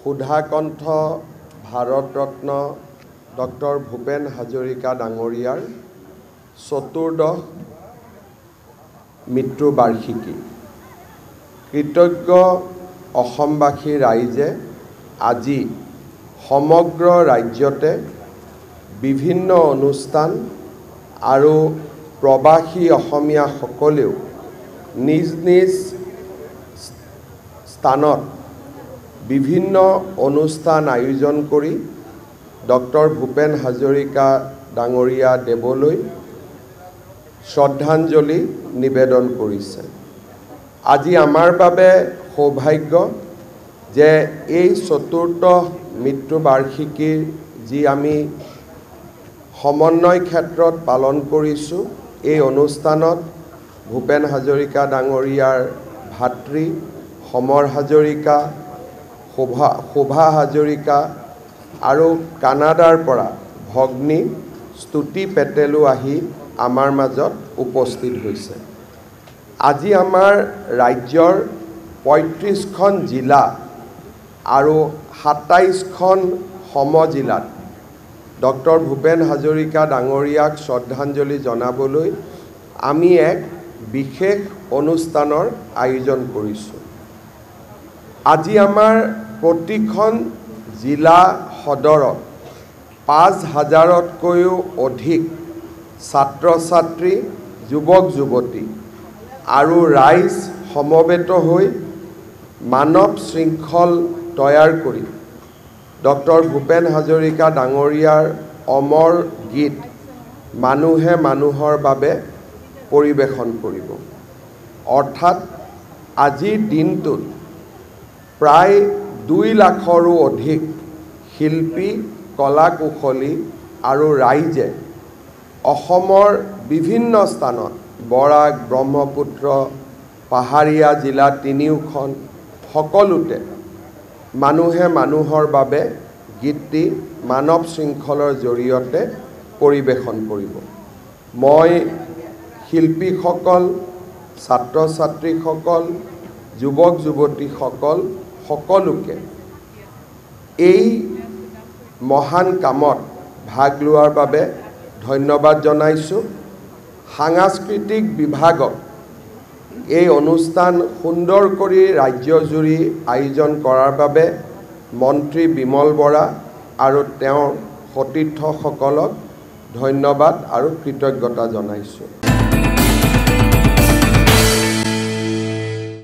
Sudhakantha Bharat Ratna doctor Bhupen Hazarika ডাঙৰীয়াৰ চতুৰ্দশ মৃত্যু বাৰ্ষিকী। কৃতজ্ঞ অসমবাসী ৰাইজে আজি সমগ্ৰ ৰাজ্যতে বিভিন্ন অনুষ্ঠান আৰু প্ৰবাসী অসমীয়াসকলেও নিজ নিজ স্থানত বিভিন্ন অনুষ্ঠান আয়োজন কৰি ডক্টৰ ভূপেন হাজৰিকা ডাঙৰীয়া দেৱলৈ শ্ৰদ্ধাঞ্জলি নিবেদন কৰিছে। আজি আমাৰ বাবে সৌভাগ্য যে এই চতুৰ্থ মৃত্যু বাৰ্ষিকীৰ যি আমি সমন্বয় ক্ষেত্ৰত পালন কৰিছোঁ, এই অনুষ্ঠানত ভূপেন হাজৰিকা ডাঙৰীয়াৰ ভাতৃ সমৰ হাজৰিকা, শোভা হাজৰিকা আৰু কানাডাৰ পৰা ভগ্নী স্তুতি পেটেলো আহি আমাৰ মাজত উপস্থিত হৈছে। আজি আমাৰ ৰাজ্যৰ ৩৫খন জিলা আৰু ২৭খন সমজিলাত ডক্টৰ ভূপেন হাজৰিকা ডাঙৰীয়াক শ্ৰদ্ধাঞ্জলি জনাবলৈ আমি এক বিশেষ অনুষ্ঠানৰ আয়োজন কৰিছোঁ। আজি আমাৰ প্ৰতিখন জিলা সদৰত ৫,০০০তকৈও অধিক ছাত্ৰ ছাত্ৰী, যুৱক যুৱতী আৰু ৰাইজ সমবেত হৈ মানৱ শৃংখল তৈয়াৰ কৰি ডক্টৰ ভূপেন হাজৰিকা ডাঙৰীয়াৰ অমৰ গীত মানুহে মানুহৰ বাবে পৰিৱেশন কৰিব। অৰ্থাৎ আজিৰ দিনটোত প্ৰায় ২ লাখৰো অধিক শিল্পী, কলা কুশলী আৰু ৰাইজে অসমৰ বিভিন্ন স্থানত বৰাক, ব্ৰহ্মপুত্ৰ, পাহাৰীয়া জিলা তিনিওখন সকলোতে মানুহে মানুহৰ বাবে গীতটি মানৱ শৃংখলৰ জৰিয়তে পৰিৱেশন কৰিব। মই শিল্পীসকল, ছাত্ৰ ছাত্ৰীসকল, যুৱক যুৱতীসকল সকলোকে এই মহান কামত ভাগ লোৱাৰ বাবে ধন্যবাদ জনাইছোঁ। সাংস্কৃতিক বিভাগক এই অনুষ্ঠান সুন্দৰ কৰি ৰাজ্যজুৰি আয়োজন কৰাৰ বাবে মন্ত্ৰী বিমল বৰা আৰু তেওঁৰ সতীৰ্থসকলক ধন্যবাদ আৰু কৃতজ্ঞতা জনাইছোঁ।